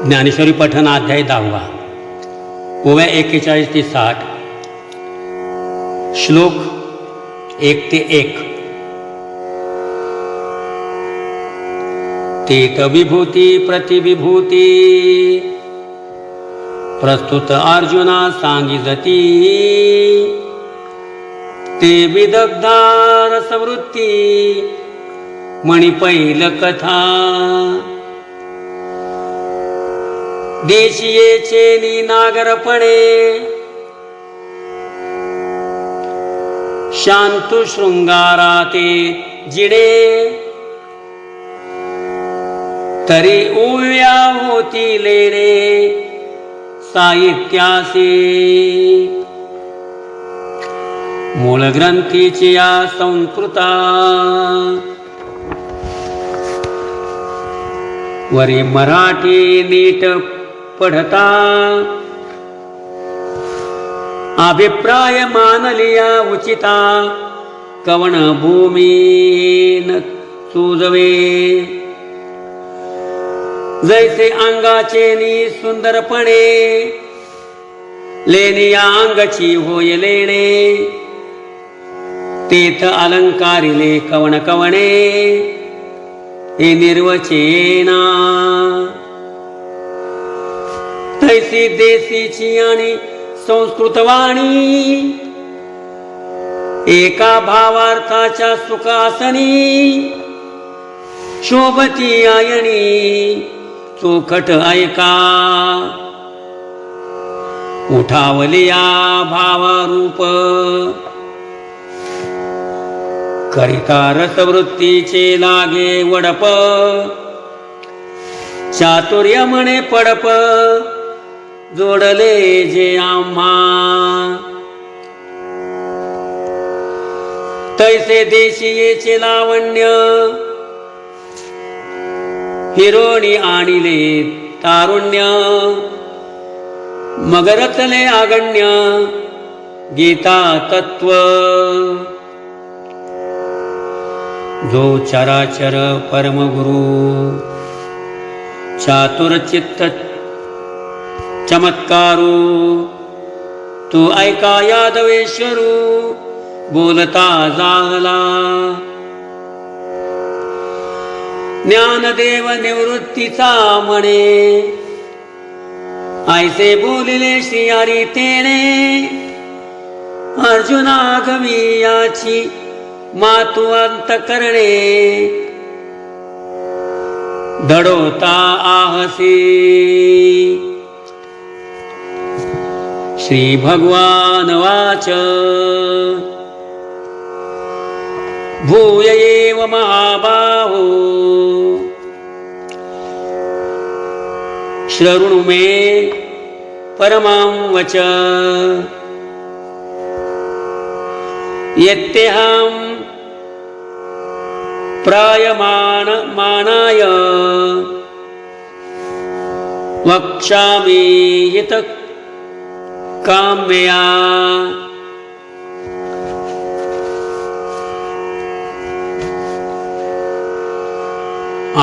ज्ञानेश्वरी पठण अध्याय 10 ओव्या 41 ते 60 श्लोक 1 ते 1 तीत विभूती प्रतिविभूती प्रस्तुत अर्जुना सांगिजती ते विदग्धा रसवृत्ती मणिपैल कथा देशीयेचे नागरपणे शांतु शृंगाराते जिणे तरी ओव्या होती लेणे साहित्यासी मूळ ग्रंथीची या संस्कृता वरी मराठी नीट पढता अभिप्राय मानलिया उचिता कवण भूमीन सुजवे जैसे अंगाचे सुंदरपणे लेनिया अंगाची होय लेणे तेथ अलंकारिले कवण कवणे हे निर्वचेना तैसी देशीची आणि संस्कृतवाणी एका भावार्थाच्या सुखासनी शोभती आयणी चोखट ऐका उठावलिया भावारूप करिता रसवृत्तीचे लागे वडप चातुर्य म्हणे पडप जोडले जे आम्हा तैसे देशीयेचे लावण्य हिरोणी आणिले तारुण्य मगरतले आगण्य गीता तत्व जो चराचर परमगुरु चातुरचित्त चमत्कारू तू ऐका यादवेश्वरू बोलता जाहला ज्ञानदेव निवृत्तीचा म्हणे ऐसे बोलिले श्री हरी तेने अर्जुना गवी याची मातु अंत करणे दडोता आहसी श्री भगवान वाच भूय एव महाबाहो शृणु मे परमां वच यत्तेहं प्रायमाणाय वक्ष्यामि हित काम्यया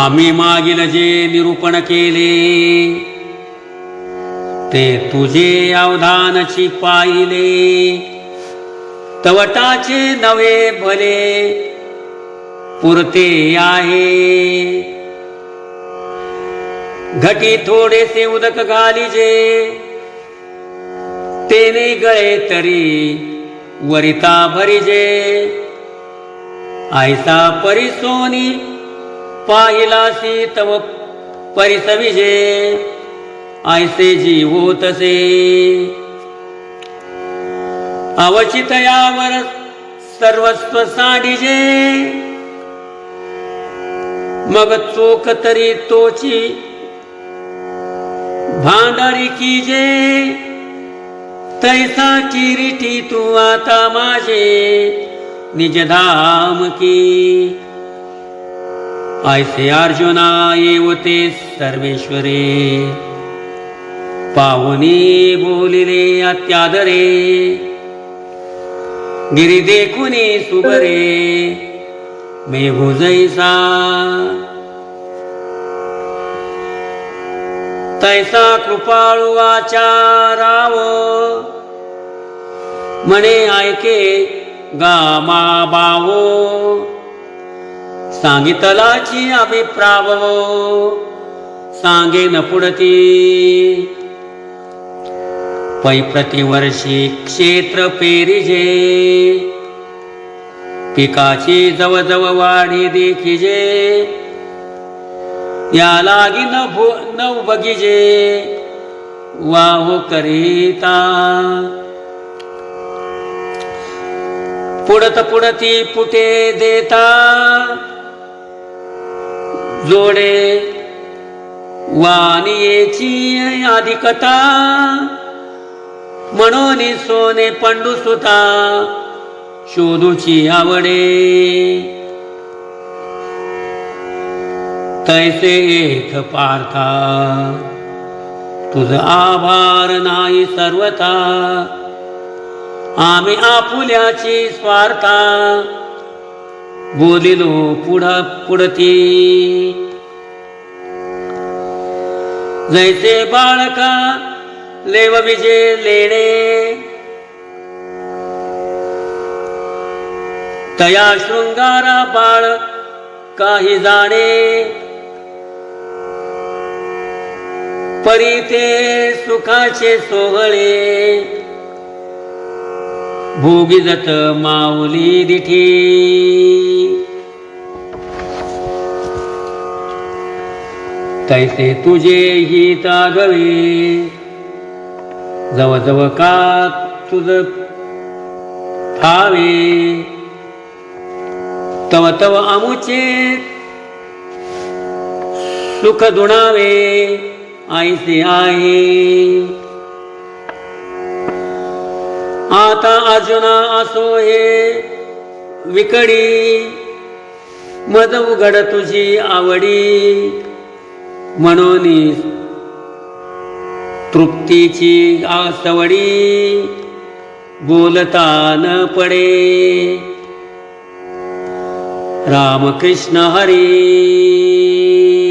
आम्ही मागील जे निरूपण केले ते तुझे अवधानची पाहिले तवटाचे नवे भले पुरते आहे घटी थोडेसे उदक घालिजे तेने गळे तरी वरिता भरिजे ऐसा परिसोनी पाहिलासी तव परिसविजे ऐसे जीव तसे अवचित यावर सर्वस्व साडिजे मग चोख तरी तोची भांडारी कीजे तैसा किरीटी तू आता माझे निजधाम की ऐसे अर्जुना येवते सर्वेश्वरे पावनी बोलिले अत्यादरे गिरी देखुनी सुबरे मेघू जैसा तैसा कृपाळू आचाराव म्हणे ऐके गामा बावो सांगितलाची अभिप्राव सांगे न पुढती पै प्रतिवर्षी क्षेत्र पेरिजे पिकाची जवळजवळ वाढी देखिजे या लागी न बगिजे वाहो करिता पुढती पुटे देता जोडे वानियेची अधिकता म्हणून सोने पंडू सुता शोधूची आवडे तैसे एक पार्था तुझ आभार नाही सर्वथा आम्ही आपुल्याची स्वार्था बोलिलो पुढती जैसे बाळका लेव विजे लेणे तया शृंगारा बाळ काही जाणे परी ते सुखाचे सोहळे भोगिजत माऊली दिठी तैसे तुझे हित आगवे जवळजवळ का तुझ ठावे तव तव आमुचे सुख दुणावे ऐसे आहे आता अर्जुना असो हे विकडी मद उघड तुझी आवडी म्हणून तृप्तीची आसवडी बोलता न पडे रामकृष्ण हरी।